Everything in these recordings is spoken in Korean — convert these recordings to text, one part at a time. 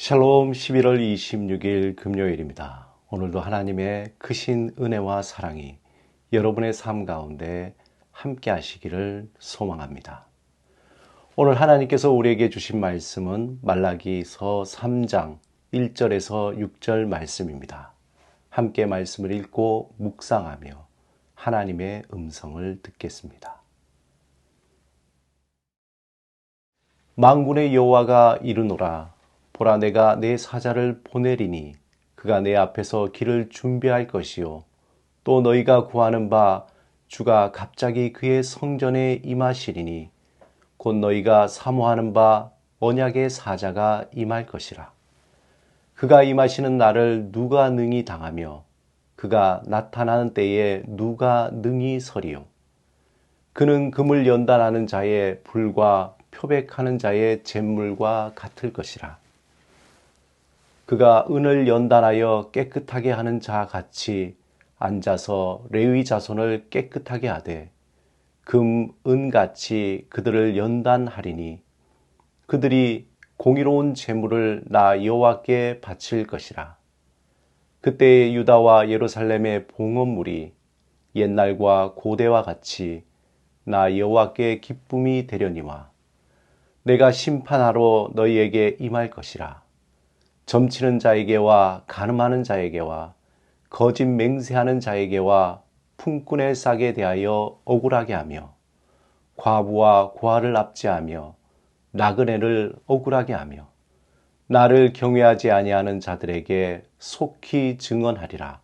샬롬 11월 26일 금요일입니다. 오늘도 하나님의 크신 은혜와 사랑이 여러분의 삶 가운데 함께 하시기를 소망합니다. 오늘 하나님께서 우리에게 주신 말씀은 말라기서 3장 1절에서 6절 말씀입니다. 함께 말씀을 읽고 묵상하며 하나님의 음성을 듣겠습니다. 만군의 여호와가 이르노라. 보라, 내가 내 사자를 보내리니 그가 내 앞에서 길을 준비할 것이요 또 너희가 구하는 바 주가 갑자기 그의 성전에 임하시리니 곧 너희가 사모하는 바 언약의 사자가 임할 것이라. 그가 임하시는 날을 누가 능히 당하며 그가 나타나는 때에 누가 능히 서리요. 그는 금을 연단하는 자의 불과 표백하는 자의 잿물과 같을 것이라. 그가 은을 연단하여 깨끗하게 하는 자 같이 앉아서 레위 자손을 깨끗하게 하되 금, 은같이 그들을 연단하리니 그들이 공의로운 제물을 나 여호와께 바칠 것이라. 그때의 유다와 예루살렘의 봉헌물이 옛날과 고대와 같이 나 여호와께 기쁨이 되려니와 내가 심판하러 너희에게 임할 것이라. 점치는 자에게와 간음하는 자에게와 거짓 맹세하는 자에게와 품꾼의 싹에 대하여 억울하게 하며 과부와 고아를 압제하며 나그네를 억울하게 하며 나를 경외하지 아니하는 자들에게 속히 증언하리라.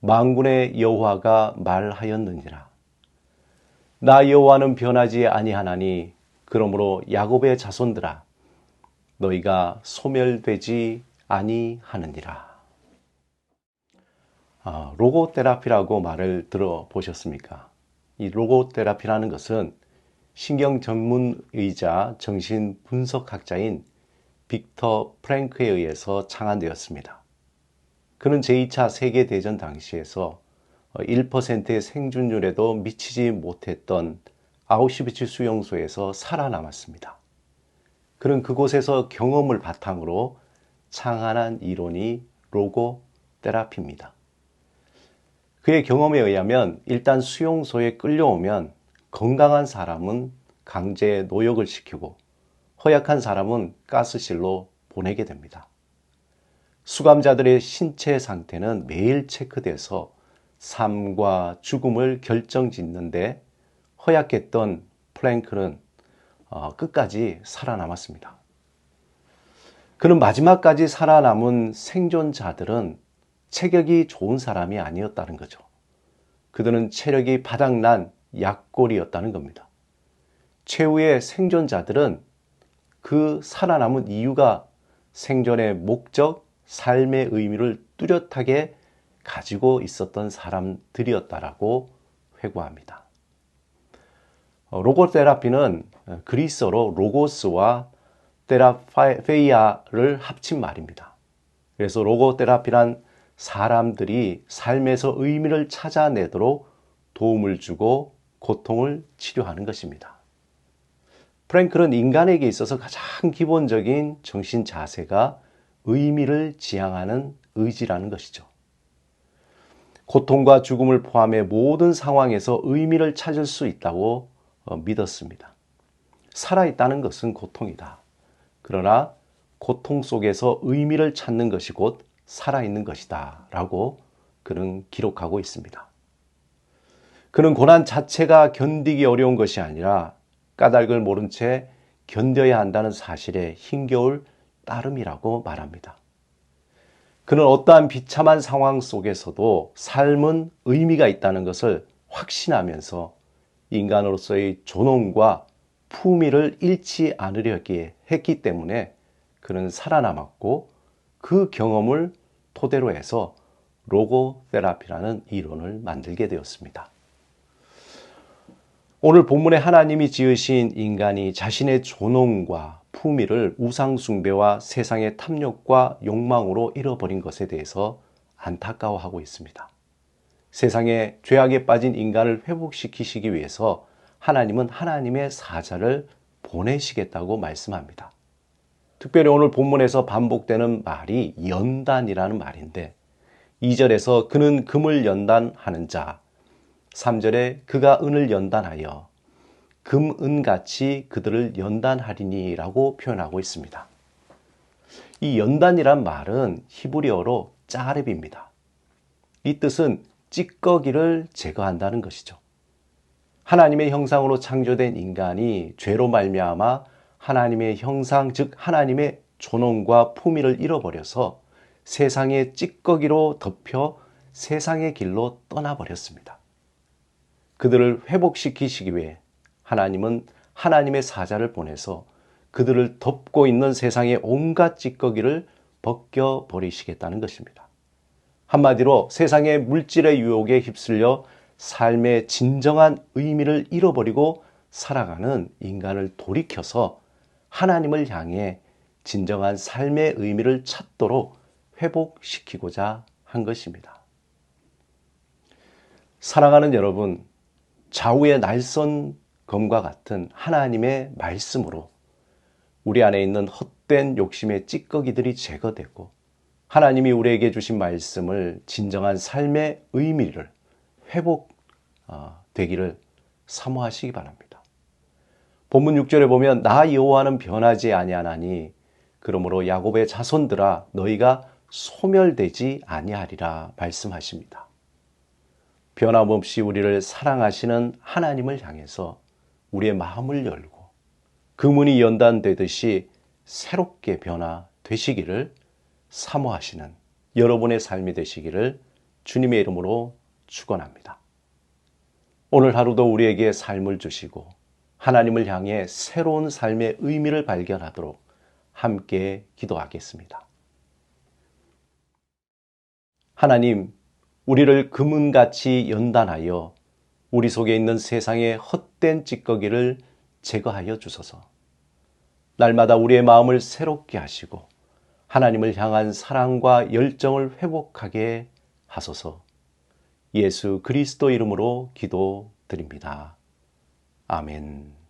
만군의 여호와가 말하였느니라. 나 여호와는 변하지 아니하나니 그러므로 야곱의 자손들아 너희가 소멸되지 아니하느니라. 로고테라피라고 말을 들어보셨습니까? 이 로고테라피라는 것은 신경 전문의자 정신 분석학자인 빅터 프랭크에 의해서 창안되었습니다. 그는 제2차 세계대전 당시에서 1%의 생존율에도 미치지 못했던 아우슈비츠 수용소에서 살아남았습니다. 그는 그곳에서 경험을 바탕으로 창안한 이론이 로고 테라피입니다. 그의 경험에 의하면 일단 수용소에 끌려오면 건강한 사람은 강제 노역을 시키고 허약한 사람은 가스실로 보내게 됩니다. 수감자들의 신체 상태는 매일 체크돼서 삶과 죽음을 결정짓는데 허약했던 프랭크는 끝까지 살아남았습니다. 그는 마지막까지 살아남은 생존자들은 체격이 좋은 사람이 아니었다는 거죠. 그들은 체력이 바닥난 약골이었다는 겁니다. 최후의 생존자들은 그 살아남은 이유가 생존의 목적, 삶의 의미를 뚜렷하게 가지고 있었던 사람들이었다라고 회고합니다. 로고테라피는 그리스어로 로고스와 테라페이아를 합친 말입니다. 그래서 로고테라피란 사람들이 삶에서 의미를 찾아내도록 도움을 주고 고통을 치료하는 것입니다. 프랭클은 인간에게 있어서 가장 기본적인 정신 자세가 의미를 지향하는 의지라는 것이죠. 고통과 죽음을 포함해 모든 상황에서 의미를 찾을 수 있다고 믿었습니다. 살아있다는 것은 고통이다. 그러나 고통 속에서 의미를 찾는 것이 곧 살아있는 것이다 라고 그는 기록하고 있습니다. 그는 고난 자체가 견디기 어려운 것이 아니라 까닭을 모른 채 견뎌야 한다는 사실에 힘겨울 따름이라고 말합니다. 그는 어떠한 비참한 상황 속에서도 삶은 의미가 있다는 것을 확신하면서 인간으로서의 존엄과 품위를 잃지 않으려 했기 때문에 그는 살아남았고 그 경험을 토대로 해서 로고테라피라는 이론을 만들게 되었습니다. 오늘 본문에 하나님이 지으신 인간이 자신의 존엄과 품위를 우상 숭배와 세상의 탐욕과 욕망으로 잃어버린 것에 대해서 안타까워하고 있습니다. 세상에 죄악에 빠진 인간을 회복시키시기 위해서 하나님은 하나님의 사자를 보내시겠다고 말씀합니다. 특별히 오늘 본문에서 반복되는 말이 연단이라는 말인데 2절에서 그는 금을 연단하는 자, 3절에 그가 은을 연단하여 금, 은같이 그들을 연단하리니 라고 표현하고 있습니다. 이 연단이란 말은 히브리어로 짜렙입니다. 이 뜻은 찌꺼기를 제거한다는 것이죠. 하나님의 형상으로 창조된 인간이 죄로 말미암아 하나님의 형상, 즉 하나님의 존엄과 품위를 잃어버려서 세상의 찌꺼기로 덮여 세상의 길로 떠나버렸습니다. 그들을 회복시키시기 위해 하나님은 하나님의 사자를 보내서 그들을 덮고 있는 세상의 온갖 찌꺼기를 벗겨버리시겠다는 것입니다. 한마디로 세상의 물질의 유혹에 휩쓸려 삶의 진정한 의미를 잃어버리고 살아가는 인간을 돌이켜서 하나님을 향해 진정한 삶의 의미를 찾도록 회복시키고자 한 것입니다. 사랑하는 여러분, 좌우의 날선 검과 같은 하나님의 말씀으로 우리 안에 있는 헛된 욕심의 찌꺼기들이 제거되고 하나님이 우리에게 주신 말씀을 진정한 삶의 의미를 회복되기를 사모하시기 바랍니다. 본문 6절에 보면 나 여호와는 변하지 아니하나니 그러므로 야곱의 자손들아 너희가 소멸되지 아니하리라 말씀하십니다. 변함없이 우리를 사랑하시는 하나님을 향해서 우리의 마음을 열고 그 문이 연단되듯이 새롭게 변화되시기를 사모하시는 여러분의 삶이 되시기를 주님의 이름으로 축원합니다. 오늘 하루도 우리에게 삶을 주시고 하나님을 향해 새로운 삶의 의미를 발견하도록 함께 기도하겠습니다. 하나님, 우리를 금은같이 연단하여 우리 속에 있는 세상의 헛된 찌꺼기를 제거하여 주소서. 날마다 우리의 마음을 새롭게 하시고 하나님을 향한 사랑과 열정을 회복하게 하소서. 예수 그리스도 이름으로 기도드립니다. 아멘.